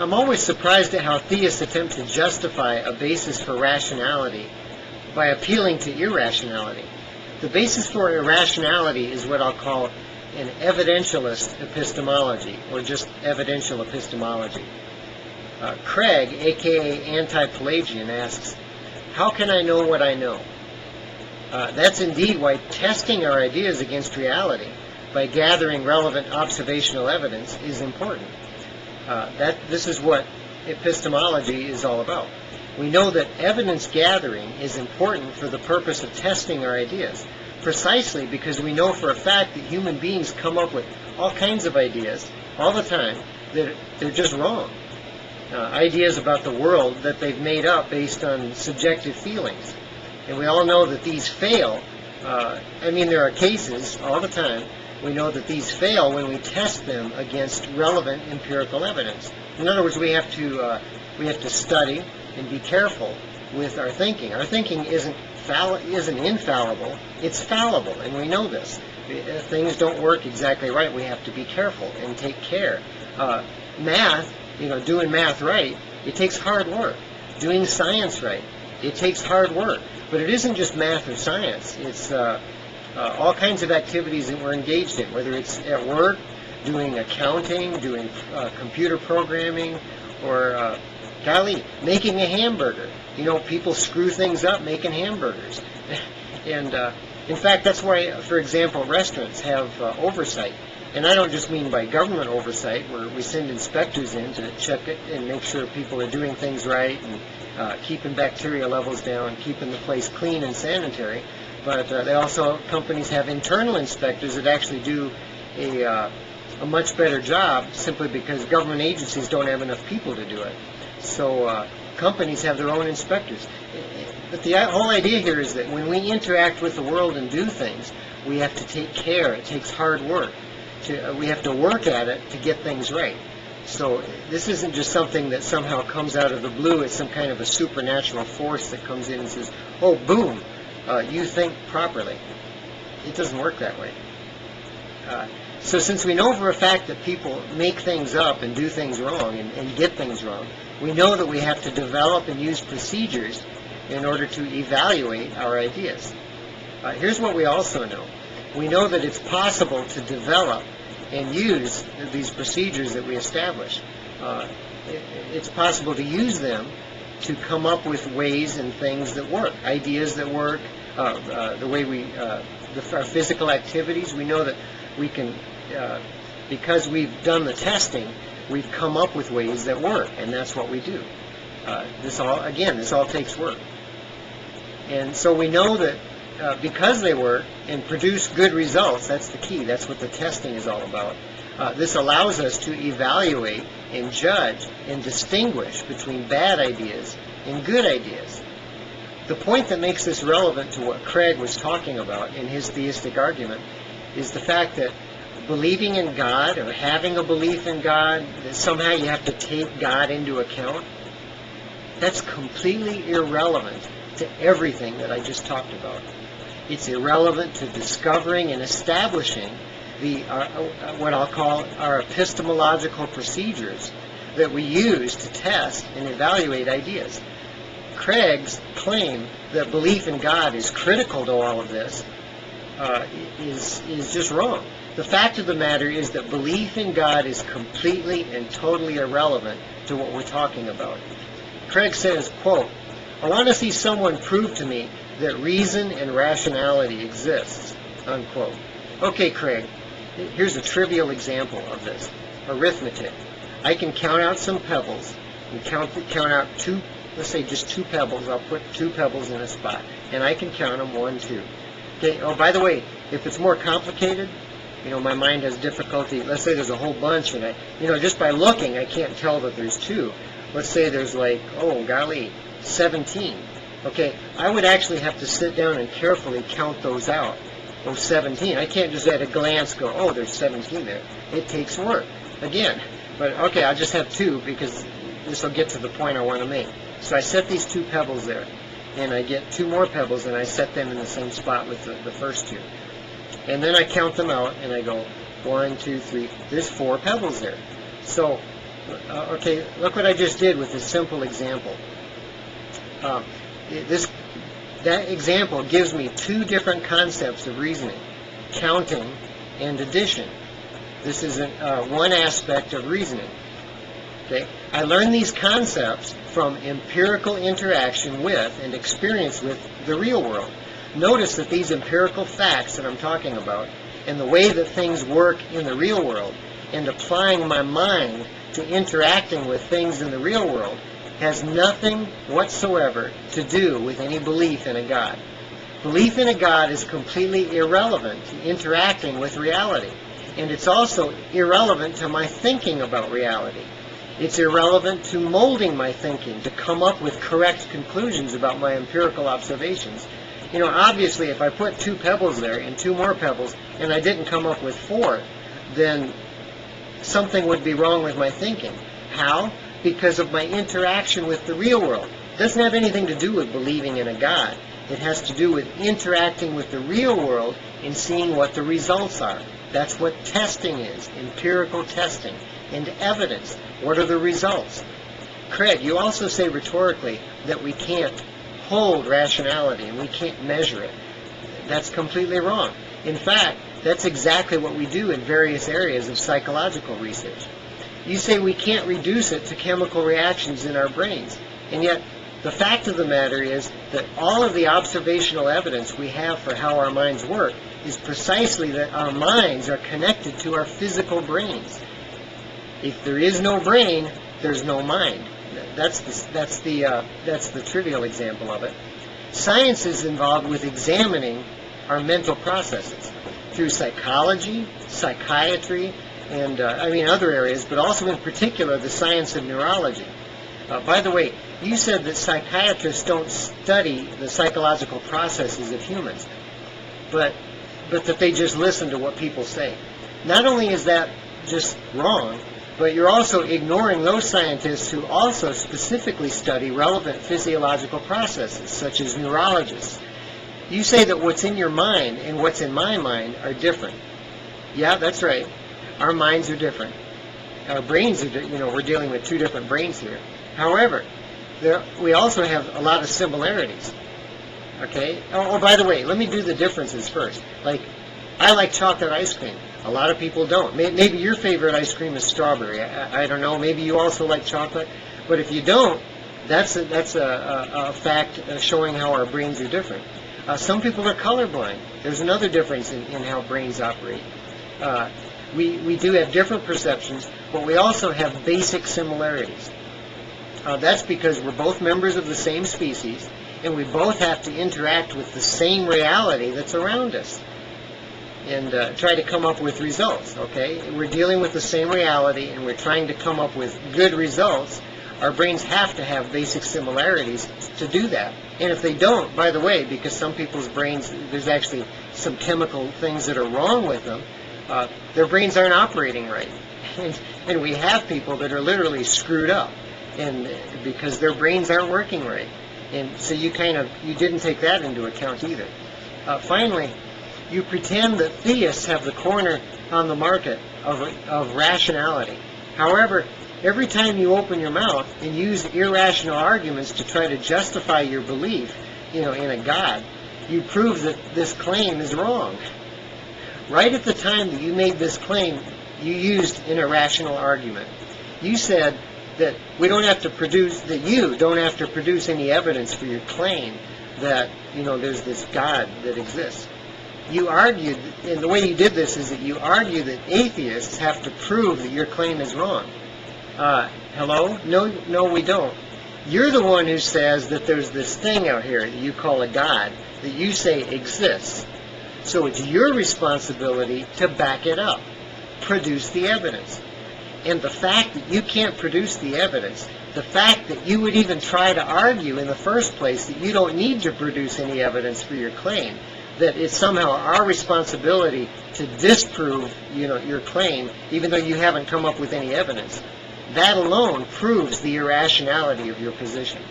I'm always surprised at how theists attempt to justify a basis for rationality by appealing to irrationality. The basis for irrationality is what I'll call an evidentalist epistemology, or just evidential epistemology. Craig, aka antipelagian, asks, how can I know what I know? That's indeed why testing our ideas against reality by gathering relevant observational evidence is important. This is what epistemology is all about. We know that evidence gathering is important for the purpose of testing our ideas, precisely because we know for a fact that human beings come up with all kinds of ideas all the time that they're just wrong. Ideas about the world that they've made up based on subjective feelings. And we all know that these fail. There are cases all the time. We know that these fail when we test them against relevant empirical evidence. In other words, we have to study and be careful with our thinking. Our thinking isn't infallible, it's fallible, and we know this. If things don't work exactly right, we have to be careful and take care. Math, doing math right, it takes hard work. Doing science right, it takes hard work. But it isn't just math or science. It's all kinds of activities that we're engaged in, whether it's at work, doing accounting, doing computer programming, or making a hamburger. People screw things up making hamburgers. And in fact, that's why, for example, restaurants have oversight. And I don't just mean by government oversight, where we send inspectors in to check it and make sure people are doing things right and keeping bacteria levels down, keeping the place clean and sanitary. But companies have internal inspectors that actually do a much better job, simply because government agencies don't have enough people to do it. So companies have their own inspectors. But the whole idea here is that when we interact with the world and do things, we have to take care. It takes hard work. We have to work at it to get things right. So this isn't just something that somehow comes out of the blue. It's some kind of a supernatural force that comes in and says, oh, boom, you think properly. It doesn't work that way. So since we know for a fact that people make things up and do things wrong and get things wrong, we know that we have to develop and use procedures in order to evaluate our ideas. Here's what we also know. We know that it's possible to develop and use these procedures that we establish. It's possible to use them to come up with ways and things that work, ideas that work, the way our physical activities. We know that we can, because we've done the testing, we've come up with ways that work, and that's what we do. This all takes work. And so we know that because they work and produce good results, that's the key. That's what the testing is all about. This allows us to evaluate and judge and distinguish between bad ideas and good ideas. The point that makes this relevant to what Craig was talking about in his theistic argument is the fact that believing in God, or having a belief in God, that somehow you have to take God into account, that's completely irrelevant to everything that I just talked about. It's irrelevant to discovering and establishing what I'll call our epistemological procedures that we use to test and evaluate ideas. Craig's claim that belief in God is critical to all of this is just wrong. The fact of the matter is that belief in God is completely and totally irrelevant to what we're talking about. Craig says, quote, I want to see someone prove to me that reason and rationality exists, unquote. Okay, Craig, here's a trivial example of this. Arithmetic. I can count out some pebbles and count out two, let's say just two pebbles. I'll put two pebbles in a spot, and I can count them 1, 2. Okay. Oh, by the way, if it's more complicated, my mind has difficulty. Let's say there's a whole bunch, and just by looking, I can't tell that there's 2. Let's say there's 17. Okay, I would actually have to sit down and carefully count those out. 17. I can't just at a glance go, oh, there's 17 there. It takes work. Again. But okay, I'll just have 2 because this will get to the point I want to make. So I set these 2 pebbles there, and I get 2 more pebbles, and I set them in the same spot with the first 2. And then I count them out, and I go 1, 2, 3. There's 4 pebbles there. So Okay, look what I just did with this simple example. That example gives me two different concepts of reasoning: counting and addition. This is one aspect of reasoning. Okay, I learned these concepts from empirical interaction with and experience with the real world. Notice that these empirical facts that I'm talking about, and the way that things work in the real world, and applying my mind to interacting with things in the real world, has nothing whatsoever to do with any belief in a God. Belief in a God is completely irrelevant to interacting with reality. And it's also irrelevant to my thinking about reality. It's irrelevant to molding my thinking to come up with correct conclusions about my empirical observations. Obviously, if I put 2 pebbles there and 2 more pebbles, and I didn't come up with 4, then something would be wrong with my thinking. How? Because of my interaction with the real world. It doesn't have anything to do with believing in a God. It has to do with interacting with the real world and seeing what the results are. That's what testing is, empirical testing. And evidence. What are the results? Craig, you also say rhetorically that we can't hold rationality and we can't measure it. That's completely wrong. In fact, that's exactly what we do in various areas of psychological research. You say we can't reduce it to chemical reactions in our brains. And yet, the fact of the matter is that all of the observational evidence we have for how our minds work is precisely that our minds are connected to our physical brains. If there is no brain, there's no mind. That's the trivial example of it. Science is involved with examining our mental processes through psychology, psychiatry, and other areas, but also in particular the science of neurology. By the way, you said that psychiatrists don't study the psychological processes of humans, but that they just listen to what people say. Not only is that just wrong, but you're also ignoring those scientists who also specifically study relevant physiological processes, such as neurologists. You say that what's in your mind and what's in my mind are different. Yeah, that's right. Our minds are different. Our brains are, we're dealing with 2 different brains here. However, we also have a lot of similarities. Okay? Oh, by the way, let me do the differences first. Like, I like chocolate ice cream. A lot of people don't. Maybe your favorite ice cream is strawberry. I don't know. Maybe you also like chocolate. But if you don't, that's a fact showing how our brains are different. Some people are colorblind. There's another difference in how brains operate. We do have different perceptions, but we also have basic similarities. That's because we're both members of the same species, and we both have to interact with the same reality that's around us and try to come up with results, okay? We're dealing with the same reality, and we're trying to come up with good results. Our brains have to have basic similarities to do that. And if they don't, by the way, because some people's brains, there's actually some chemical things that are wrong with them, their brains aren't operating right. And we have people that are literally screwed up and because their brains aren't working right. And so you didn't take that into account either. Finally, you pretend that theists have the corner on the market of rationality. However, every time you open your mouth and use irrational arguments to try to justify your belief, in a God, you prove that this claim is wrong. Right at the time that you made this claim, you used an irrational argument. You said that you don't have to produce any evidence for your claim that, there's this God that exists. You argued, and the way you did this is that you argue that atheists have to prove that your claim is wrong. Hello? No, we don't. You're the one who says that there's this thing out here that you call a God that you say exists. So it's your responsibility to back it up. Produce the evidence. And the fact that you can't produce the evidence, the fact that you would even try to argue in the first place that you don't need to produce any evidence for your claim, that it's somehow our responsibility to disprove, your claim, even though you haven't come up with any evidence, that alone proves the irrationality of your position.